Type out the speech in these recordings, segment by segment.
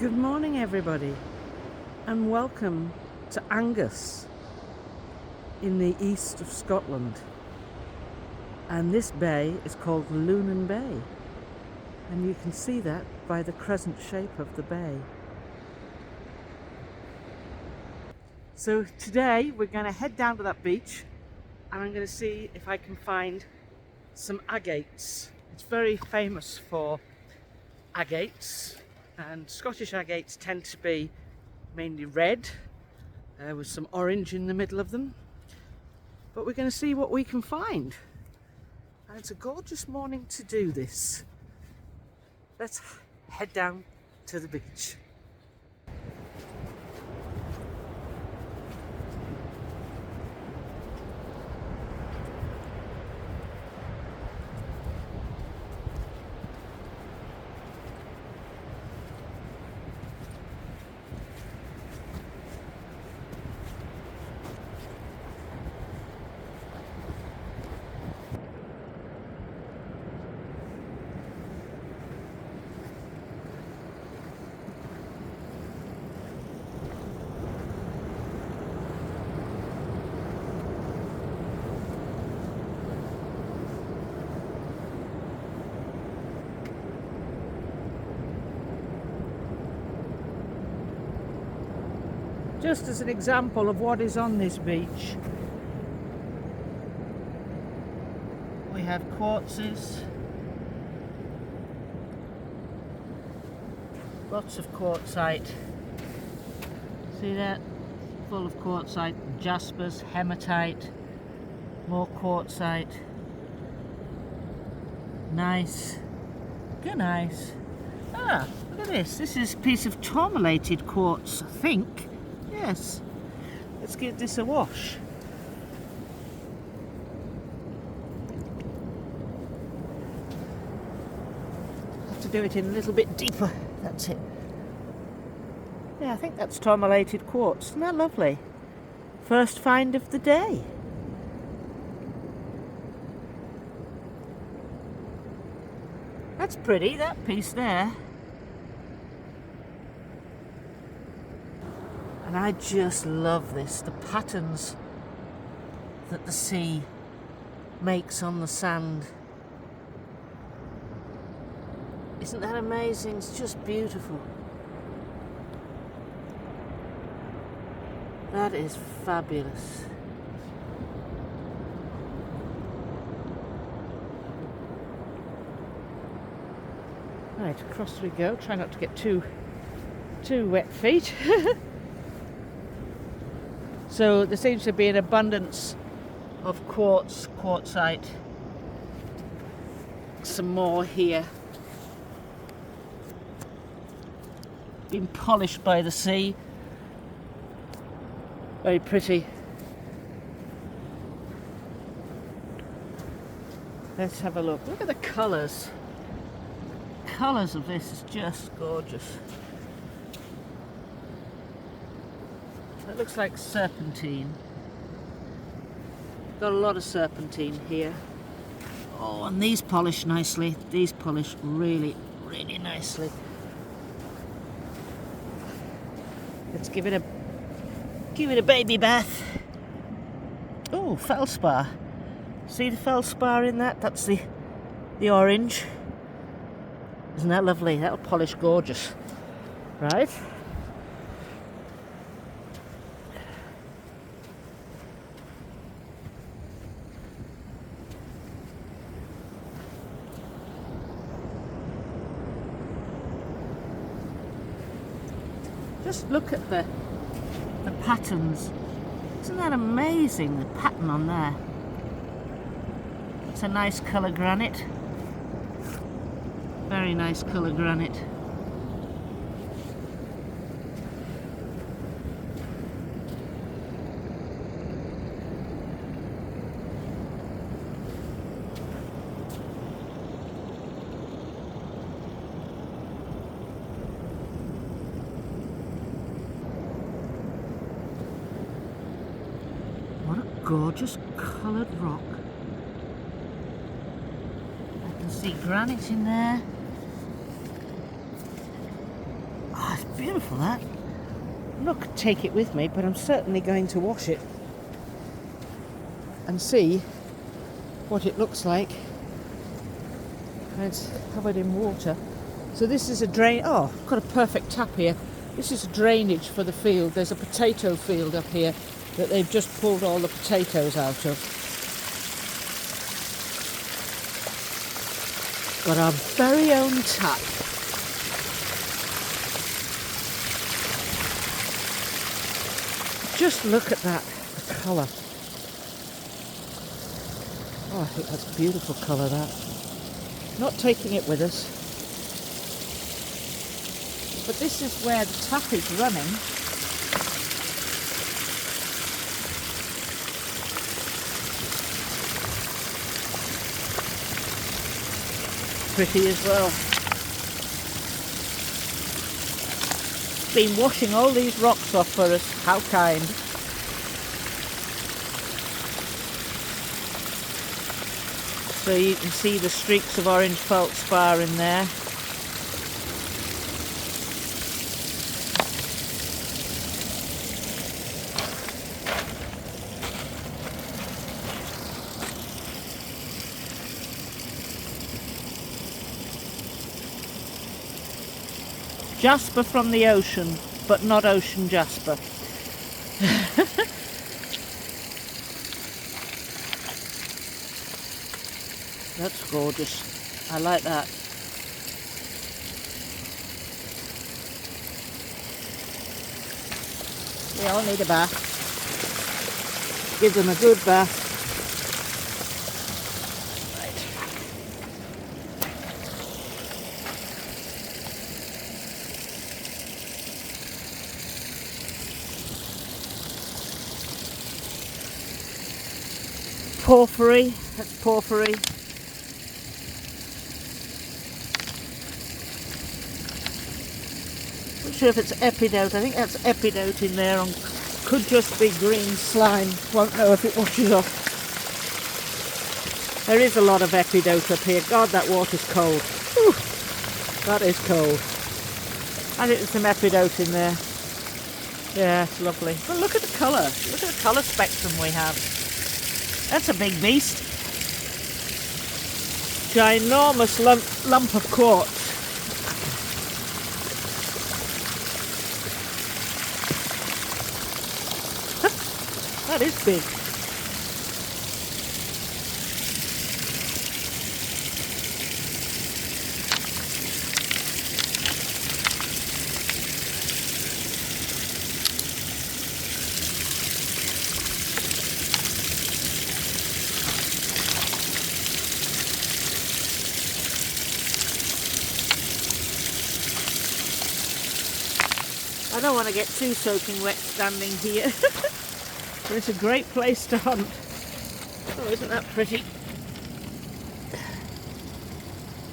Good morning everybody and welcome to Angus in the east of Scotland, and this bay is called Lunan Bay, and you can see that by the crescent shape of the bay. So today we're going to head down to that beach and I'm going to see if I can find some agates. It's very famous for agates, and Scottish agates tend to be mainly red with some orange in the middle of them, but we're going to see what we can find, and it's a gorgeous morning to do this. Let's head down to the beach. Just as an example of what is on this beach, we have quartzes, lots of quartzite. See that? Full of quartzite, jaspers, hematite, more quartzite. Nice, good nice. Ah, look at this. This is a piece of tourmalated quartz, I think. Yes, let's give this a wash. Have to do it in a little bit deeper. That's it. Yeah, I think that's tourmalated quartz. Isn't that lovely? First find of the day. That's pretty, that piece there. And I just love this, the patterns that the sea makes on the sand. Isn't that amazing? It's just beautiful. That is fabulous. Right, across we go. Try not to get too wet feet. So there seems to be an abundance of quartzite. Some more here. Been polished by the sea. Very pretty. Let's have a look. Look at the colours. The colours of this is just gorgeous. It looks like serpentine. Got a lot of serpentine here. Oh, and these polish nicely. These polish really, really nicely. Let's give it a baby bath. Oh, feldspar. See the feldspar in that? That's the orange. Isn't that lovely? That'll polish gorgeous. Right? Just look at the patterns. Isn't that amazing, the pattern on there? It's a nice colour granite. Very nice colour granite. Gorgeous coloured rock. I can see granite in there. Oh, it's beautiful, that. I'm not going to take it with me, but I'm certainly going to wash it and see what it looks like. And it's covered in water. So this is a drain. Oh, I've got a perfect tap here. This is a drainage for the field. There's a potato field up here that they've just pulled all the potatoes out of. Got our very own tap. Just look at that, the colour. Oh, I think that's a beautiful colour, that. Not taking it with us. But this is where the tap is running. Pretty as well. Been washing all these rocks off for us. How kind. So you can see the streaks of orange feldspar in there. Jasper from the ocean, but not ocean jasper. That's gorgeous. I like that. They all need a bath. Give them a good bath. Porphyry, that's porphyry. Not sure if it's epidote. I think that's epidote in there. Could just be green slime. Won't know if it washes off. There is a lot of epidote up here. God, that water's cold. Whew, that is cold. I think there's some epidote in there. Yeah, it's lovely. But look at the colour. Look at the colour spectrum we have. That's a big beast. Ginormous lump of quartz. That is big. I don't want to get too soaking wet standing here, but it's a great place to hunt. Oh, isn't that pretty?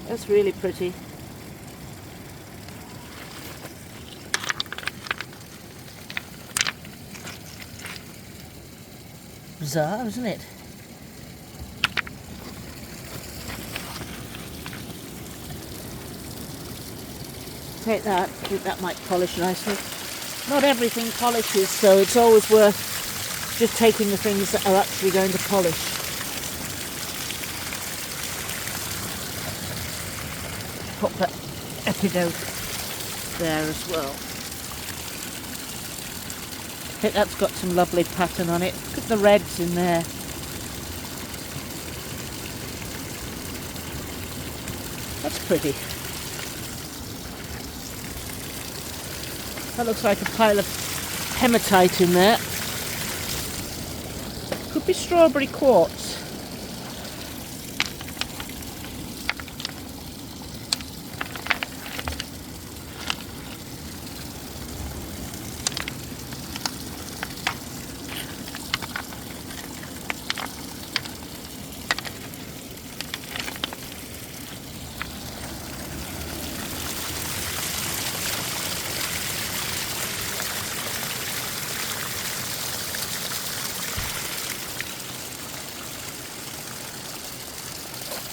That's really pretty. Bizarre, isn't it? Take that, I think that might polish nicely. Not everything polishes, so it's always worth just taking the things that are actually going to polish. Pop that epidote there as well. I think that's got some lovely pattern on it. Look at the reds in there. That's pretty. That looks like a pile of hematite in there. Could be strawberry quartz.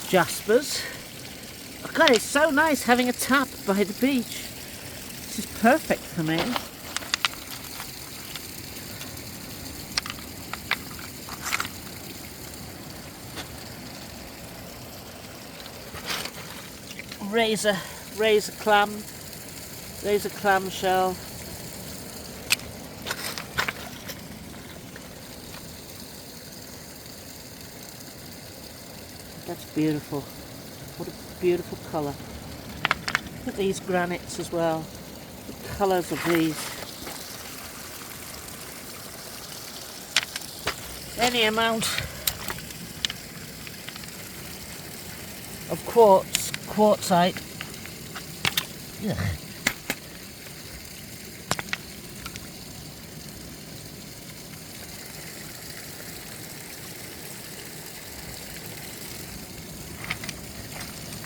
Jaspers. Oh God, it's so nice having a tap by the beach. This This is perfect for me. Razor clam shell. That's beautiful. What a beautiful colour. Look at these granites as well. The colours of these. Any amount of quartzite. Ugh.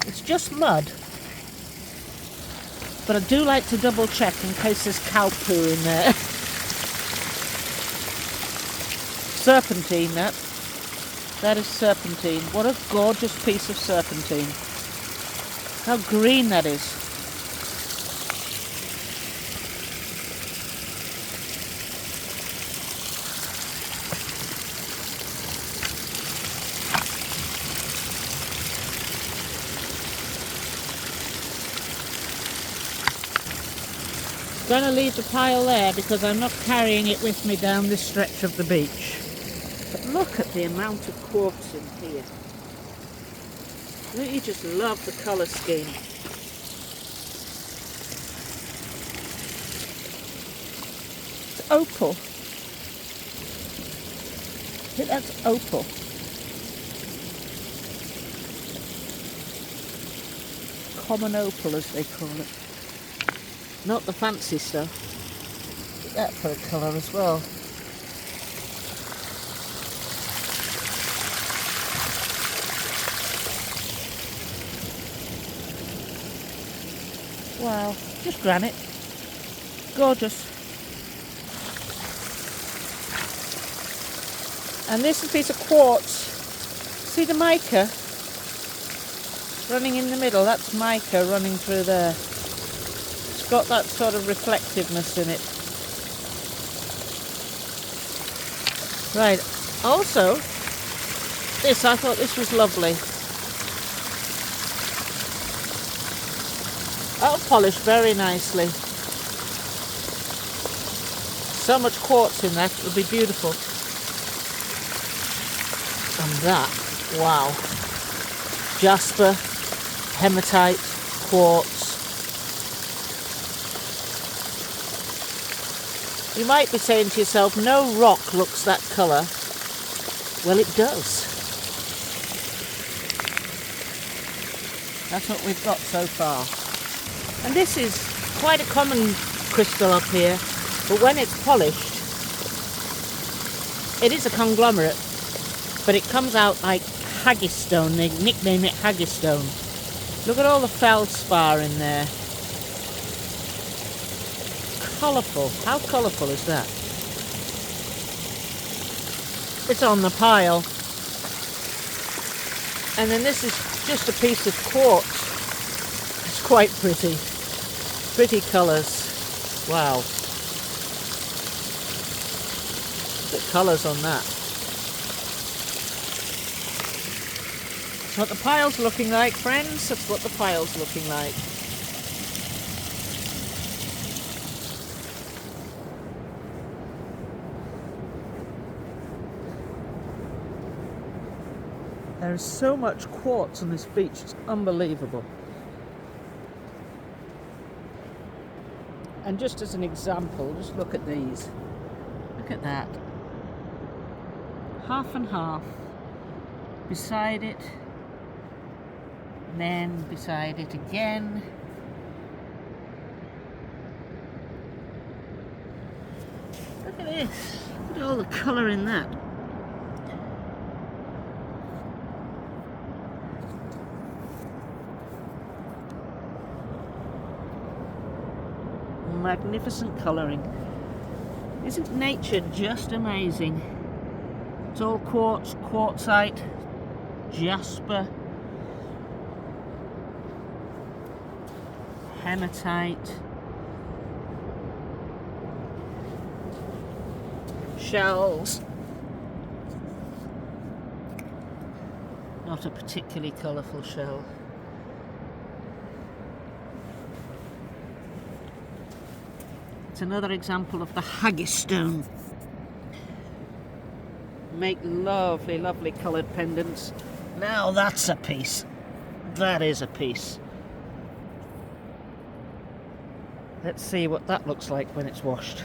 It's just mud, but I do like to double check in case there's cow poo in there. Serpentine, that is serpentine. What a gorgeous piece of serpentine. How green that is. I'm going to leave the pile there because I'm not carrying it with me down this stretch of the beach. But look at the amount of quartz in here. Don't you just love the colour scheme? It's opal. I think that's opal. Common opal, as they call it. Not the fancy stuff. Look at that for a colour as well. Wow, just granite. Gorgeous. And this is a piece of quartz. See the mica running in the middle? That's mica running through there. It's got that sort of reflectiveness in it. Right, also, I thought this was lovely. That'll polish very nicely. So much quartz in that, it'll be beautiful. And that, wow. Jasper, hematite, quartz. You might be saying to yourself, no rock looks that colour. Well, it does. That's what we've got so far. And this is quite a common crystal up here, but when it's polished, it is a conglomerate, but it comes out like haggis-stone. They nickname it haggis-stone. Look at all the feldspar in there. Colourful. How colourful is that? It's on the pile. And then this is just a piece of quartz. It's quite pretty. Pretty colours. Wow. The colours on that. That's what the pile's looking like, friends. That's what the pile's looking like. There is so much quartz on this beach, it's unbelievable. And just as an example, just look at these. Look at that. Half and half. Beside it. And then beside it again. Look at this. Look at all the colour in that. Magnificent colouring. Isn't nature just amazing? It's all quartz, quartzite, jasper, hematite, shells. Not a particularly colourful shell. It's another example of the haggis stone. Make lovely, lovely coloured pendants. Now that's a piece. That is a piece. Let's see what that looks like when it's washed.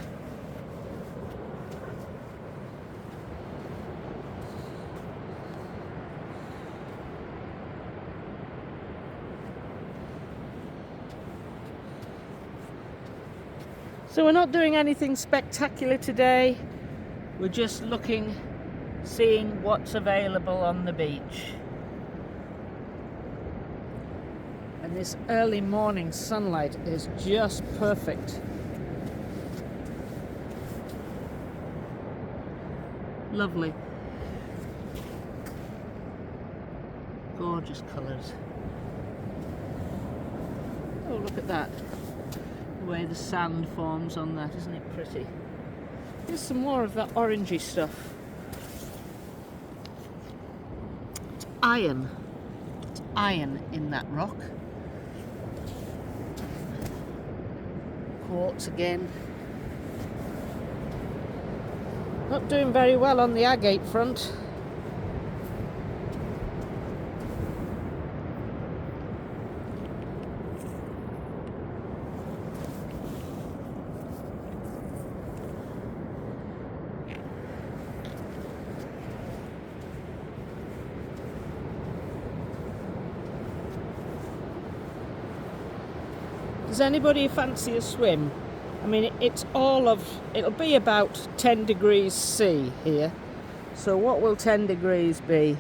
So we're not doing anything spectacular today. We're just looking, seeing what's available on the beach. And this early morning sunlight is just perfect. Lovely. Gorgeous colours. Oh, look at that. The way the sand forms on that, isn't it pretty? Here's some more of that orangey stuff. It's iron. It's iron in that rock. Quartz again. Not doing very well on the agate front. Does anybody fancy a swim? I mean, it'll be about 10 degrees C here. So what will 10 degrees be?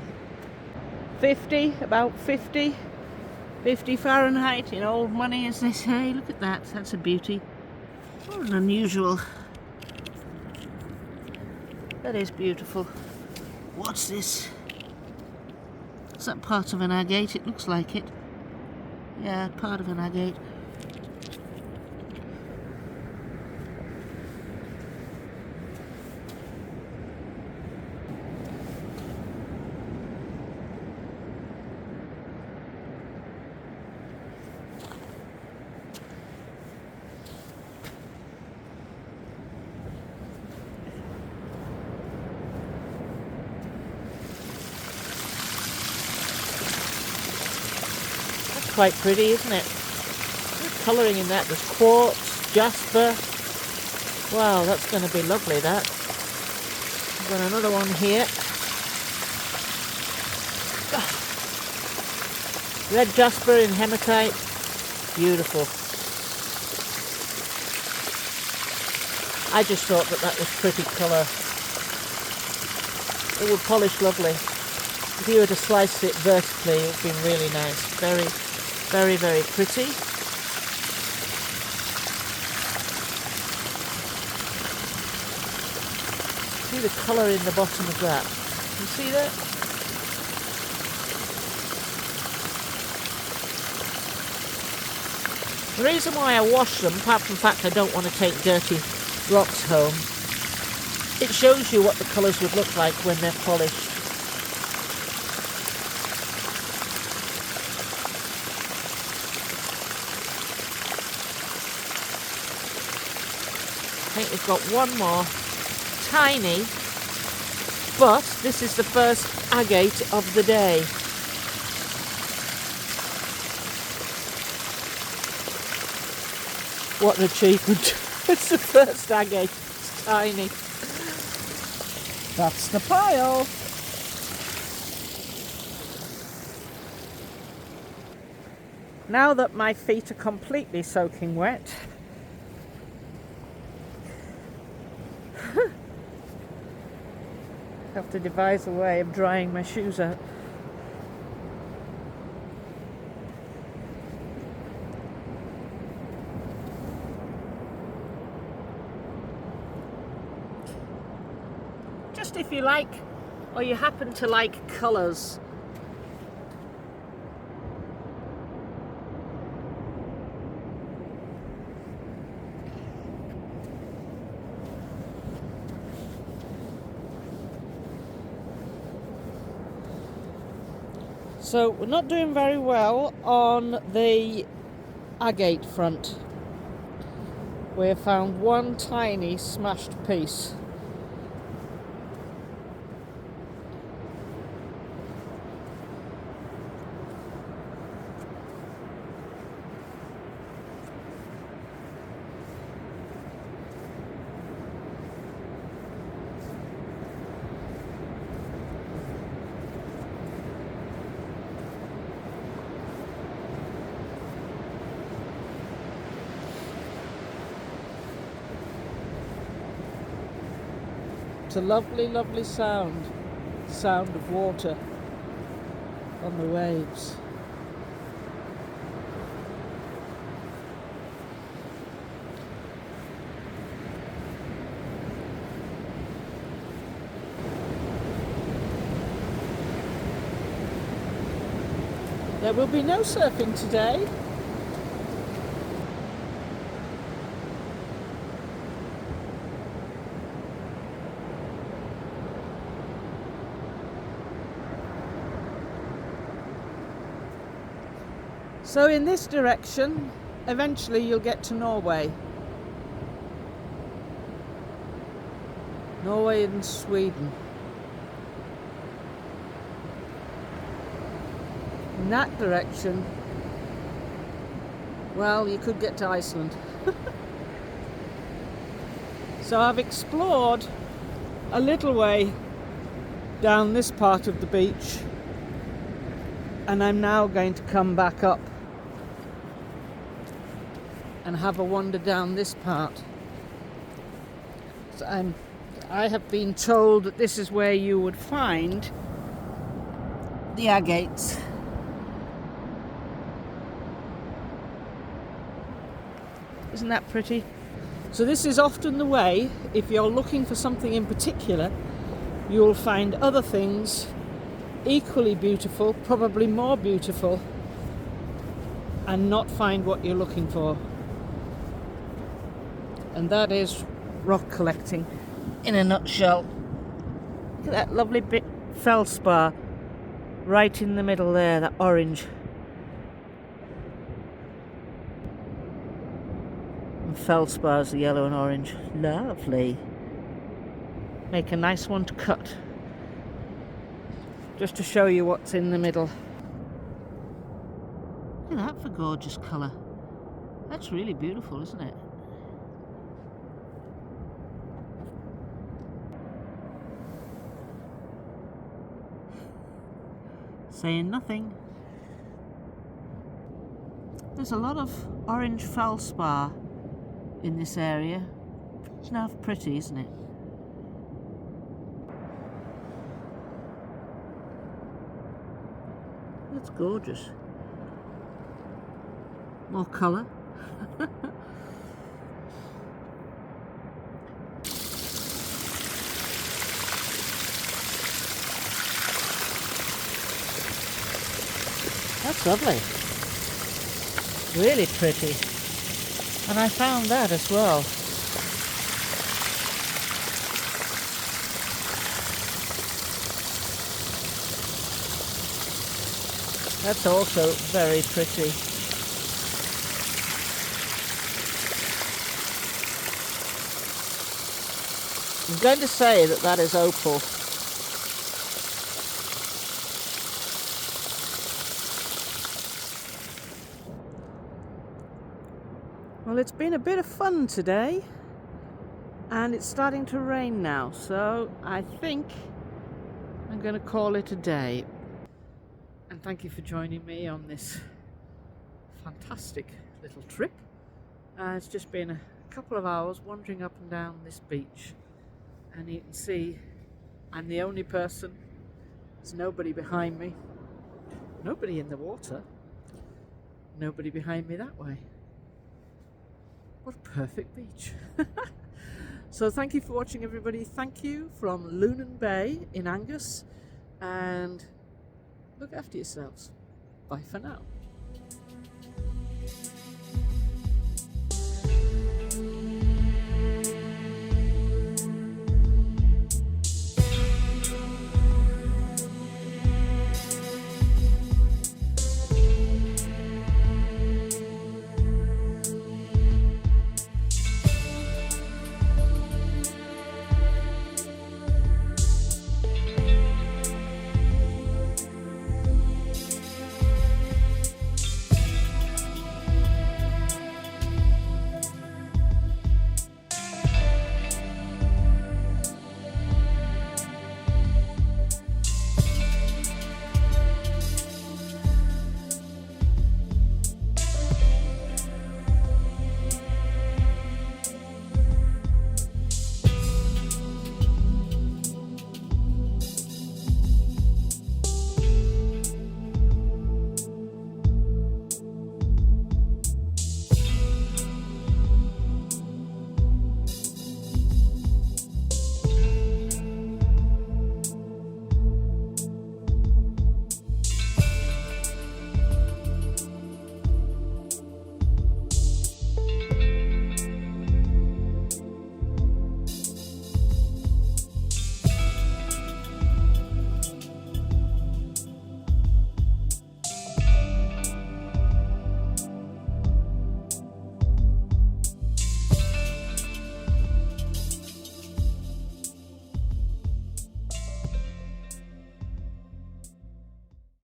50, about 50 Fahrenheit in old money, as they say. Look at that, that's a beauty. What an unusual. That is beautiful. What's this? Is that part of an agate? It looks like it. Yeah, part of an agate. Quite pretty, isn't it? There's colouring in that. There's quartz, jasper. Wow, that's going to be lovely, that. I've got another one here. Red jasper in hematite. Beautiful. I just thought that was pretty colour. It would polish lovely. If you were to slice it vertically, it would be really nice. Very, very, very pretty. See the colour in the bottom of that. You see that? The reason why I wash them, apart from the fact I don't want to take dirty rocks home, it shows you what the colours would look like when they're polished. I think we've got one more, tiny, but this is the first agate of the day. What an achievement. It's the first agate, it's tiny. That's the pile. Now that my feet are completely soaking wet, I have to devise a way of drying my shoes out. Just if you like, or you happen to like colours, So we're not doing very well on the agate front. We have found one tiny smashed piece. It's a lovely, lovely sound of water on the waves. There will be no surfing today. So in this direction, eventually you'll get to Norway. Norway and Sweden. In that direction, well, you could get to Iceland. So I've explored a little way down this part of the beach, and I'm now going to come back up and have a wander down this part. So I have been told that this is where you would find the agates. Isn't that pretty? So this is often the way, if you're looking for something in particular, you'll find other things equally beautiful, probably more beautiful, and not find what you're looking for. And that is rock collecting in a nutshell. Look at that lovely big feldspar right in the middle there, that orange. And feldspars are yellow and orange. Lovely. Make a nice one to cut. Just to show you what's in the middle. Look at that for gorgeous colour. That's really beautiful, isn't it? Saying nothing. There's a lot of orange feldspar in this area. It's now pretty, isn't it? That's gorgeous. More colour. That's lovely. Really pretty. And I found that as well. That's also very pretty. I'm going to say that that is opal. Well, it's been a bit of fun today, and it's starting to rain now, so I think I'm going to call it a day. And thank you for joining me on this fantastic little trip. It's just been a couple of hours wandering up and down this beach, and you can see I'm the only person. There's nobody behind me, nobody in the water, nobody behind me that way. What a perfect beach. So thank you for watching, everybody. Thank you from Lunan Bay in Angus, and look after yourselves. Bye for now.